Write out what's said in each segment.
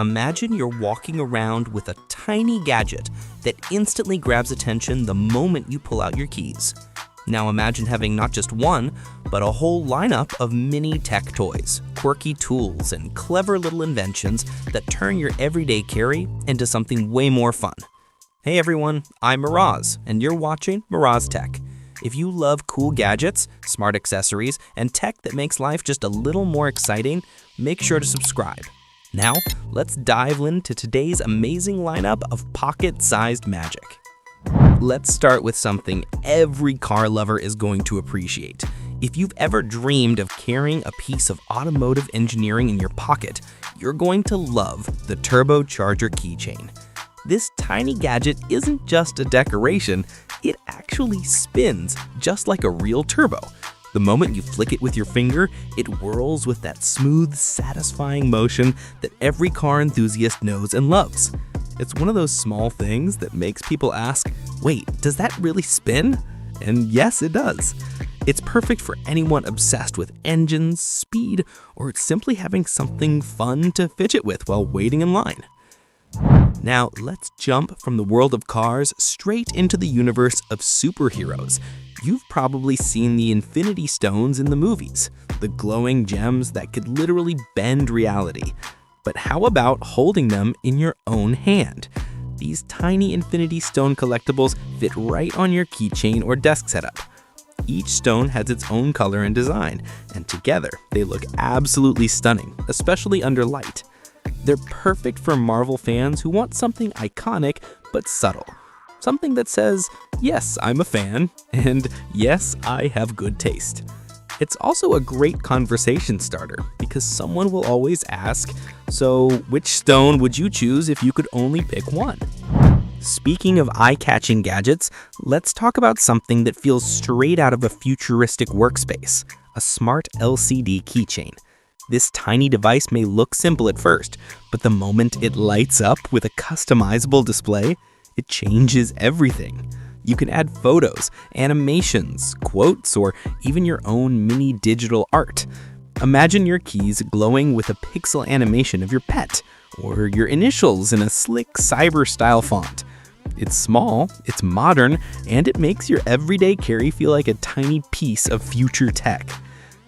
Imagine you're walking around with a tiny gadget that instantly grabs attention the moment you pull out your keys. Now imagine having not just one, but a whole lineup of mini tech toys, quirky tools, and clever little inventions that turn your everyday carry into something way more fun. Hey everyone, I'm Miraz, and you're watching Miraz Tech. If you love cool gadgets, smart accessories, and tech that makes life just a little more exciting, make sure to subscribe. Now, let's dive into today's amazing lineup of pocket-sized magic. Let's start with something every car lover is going to appreciate. If you've ever dreamed of carrying a piece of automotive engineering in your pocket, you're going to love the turbocharger keychain. This tiny gadget isn't just a decoration, it actually spins just like a real turbo. The moment you flick it with your finger, it whirls with that smooth, satisfying motion that every car enthusiast knows and loves. It's one of those small things that makes people ask, wait, does that really spin? And yes, it does. It's perfect for anyone obsessed with engines, speed, or simply having something fun to fidget with while waiting in line. Now, let's jump from the world of cars straight into the universe of superheroes. You've probably seen the Infinity Stones in the movies, the glowing gems that could literally bend reality. But how about holding them in your own hand? These tiny Infinity Stone collectibles fit right on your keychain or desk setup. Each stone has its own color and design, and together they look absolutely stunning, especially under light. They're perfect for Marvel fans who want something iconic but subtle. Something that says, yes, I'm a fan, and yes, I have good taste. It's also a great conversation starter because someone will always ask, so which stone would you choose if you could only pick one? Speaking of eye-catching gadgets, let's talk about something that feels straight out of a futuristic workspace, a smart LCD keychain. This tiny device may look simple at first, but the moment it lights up with a customizable display, it changes everything. You can add photos, animations, quotes, or even your own mini digital art. Imagine your keys glowing with a pixel animation of your pet, or your initials in a slick cyber-style font. It's small, it's modern, and it makes your everyday carry feel like a tiny piece of future tech.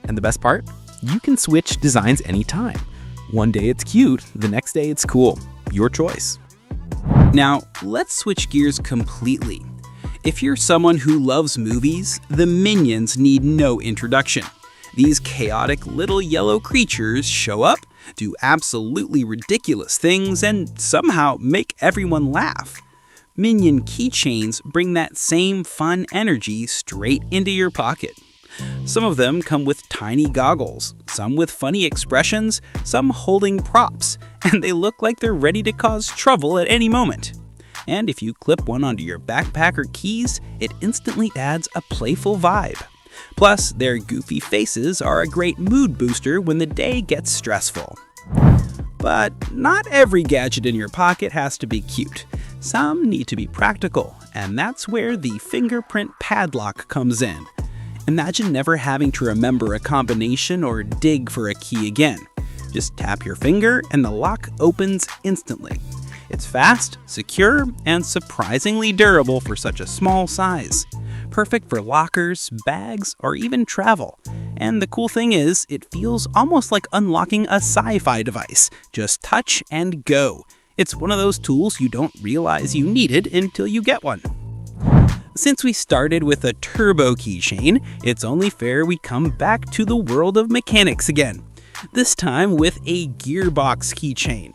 And the best part? You can switch designs anytime. One day it's cute, the next day it's cool. Your choice. Now, let's switch gears completely. If you're someone who loves movies, the Minions need no introduction. These chaotic little yellow creatures show up, do absolutely ridiculous things, and somehow make everyone laugh. Minion keychains bring that same fun energy straight into your pocket. Some of them come with tiny goggles, some with funny expressions, some holding props, and they look like they're ready to cause trouble at any moment. And if you clip one onto your backpack or keys, it instantly adds a playful vibe. Plus, their goofy faces are a great mood booster when the day gets stressful. But not every gadget in your pocket has to be cute. Some need to be practical, and that's where the fingerprint padlock comes in. Imagine never having to remember a combination or dig for a key again. Just tap your finger and the lock opens instantly. It's fast, secure, and surprisingly durable for such a small size. Perfect for lockers, bags, or even travel. And the cool thing is, it feels almost like unlocking a sci-fi device. Just touch and go. It's one of those tools you don't realize you needed until you get one. Since we started with a turbo keychain, it's only fair we come back to the world of mechanics again. This time with a gearbox keychain.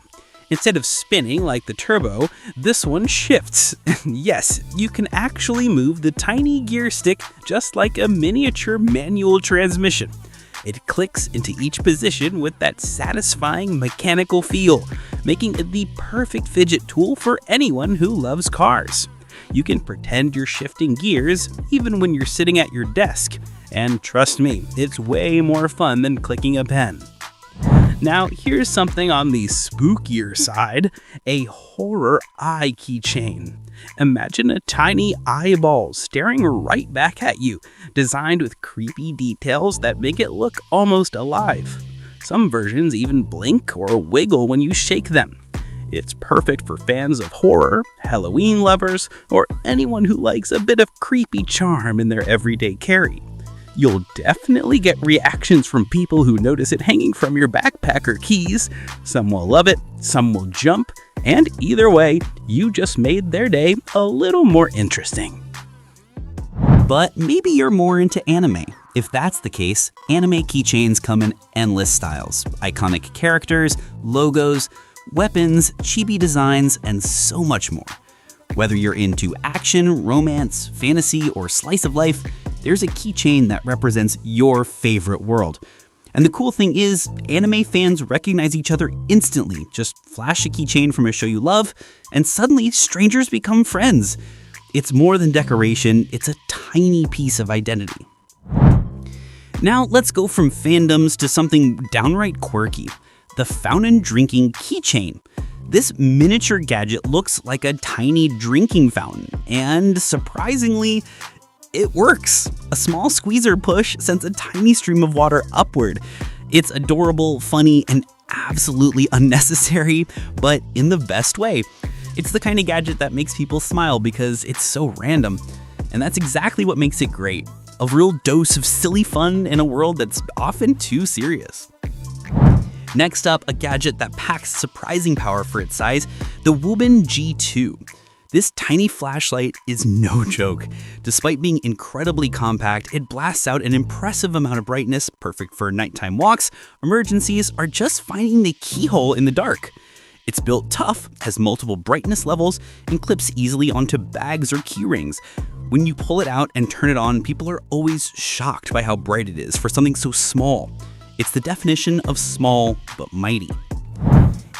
Instead of spinning like the turbo, this one shifts. Yes, you can actually move the tiny gear stick just like a miniature manual transmission. It clicks into each position with that satisfying mechanical feel, making it the perfect fidget tool for anyone who loves cars. You can pretend you're shifting gears even when you're sitting at your desk. And trust me, it's way more fun than clicking a pen. Now, here's something on the spookier side, a horror eye keychain. Imagine a tiny eyeball staring right back at you, designed with creepy details that make it look almost alive. Some versions even blink or wiggle when you shake them. It's perfect for fans of horror, Halloween lovers, or anyone who likes a bit of creepy charm in their everyday carry. You'll definitely get reactions from people who notice it hanging from your backpack or keys. Some will love it, some will jump, and either way, you just made their day a little more interesting. But maybe you're more into anime. If that's the case, anime keychains come in endless styles. Iconic characters, logos, weapons, chibi designs, and so much more. Whether you're into action, romance, fantasy, or slice of life, there's a keychain that represents your favorite world. And the cool thing is, anime fans recognize each other instantly. Just flash a keychain from a show you love, and suddenly strangers become friends. It's more than decoration, it's a tiny piece of identity. Now let's go from fandoms to something downright quirky, the fountain drinking keychain. This miniature gadget looks like a tiny drinking fountain, and surprisingly, it works. A small squeezer push sends a tiny stream of water upward. It's adorable, funny, and absolutely unnecessary, but in the best way. It's the kind of gadget that makes people smile because it's so random. And that's exactly what makes it great. A real dose of silly fun in a world that's often too serious. Next up, a gadget that packs surprising power for its size, the Woobin G2. This tiny flashlight is no joke. Despite being incredibly compact, it blasts out an impressive amount of brightness, perfect for nighttime walks, emergencies, or just finding the keyhole in the dark. It's built tough, has multiple brightness levels, and clips easily onto bags or key rings. When you pull it out and turn it on, people are always shocked by how bright it is for something so small. It's the definition of small but mighty.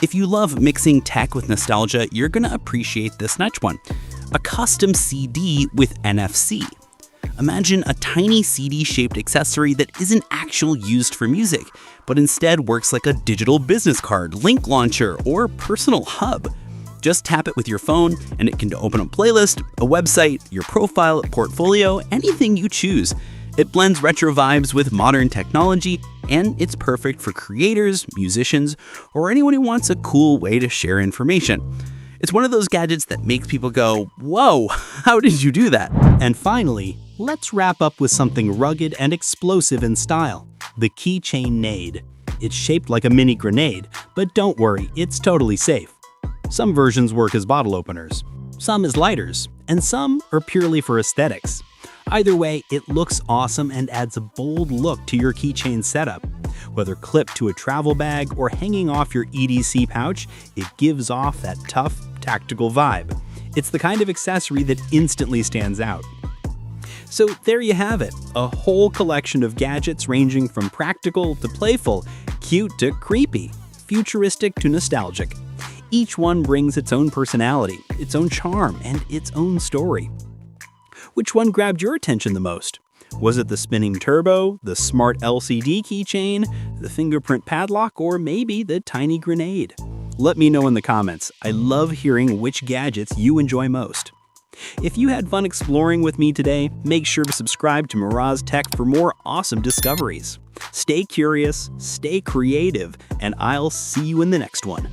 If you love mixing tech with nostalgia, you're gonna appreciate this next one, a custom CD with NFC. Imagine a tiny CD-shaped accessory that isn't actually used for music, but instead works like a digital business card, link launcher, or personal hub. Just tap it with your phone, and it can open a playlist, a website, your profile, portfolio, anything you choose. It blends retro vibes with modern technology, and it's perfect for creators, musicians, or anyone who wants a cool way to share information. It's one of those gadgets that makes people go, "Whoa, how did you do that?" And finally, let's wrap up with something rugged and explosive in style, the Keychain Nade. It's shaped like a mini grenade, but don't worry, it's totally safe. Some versions work as bottle openers, some as lighters, and some are purely for aesthetics. Either way, it looks awesome and adds a bold look to your keychain setup. Whether clipped to a travel bag or hanging off your EDC pouch, it gives off that tough, tactical vibe. It's the kind of accessory that instantly stands out. So there you have it, a whole collection of gadgets ranging from practical to playful, cute to creepy, futuristic to nostalgic. Each one brings its own personality, its own charm, and its own story. Which one grabbed your attention the most? Was it the spinning turbo, the smart LCD keychain, the fingerprint padlock, or maybe the tiny grenade? Let me know in the comments. I love hearing which gadgets you enjoy most. If you had fun exploring with me today, make sure to subscribe to Miraz Tech for more awesome discoveries. Stay curious, stay creative, and I'll see you in the next one.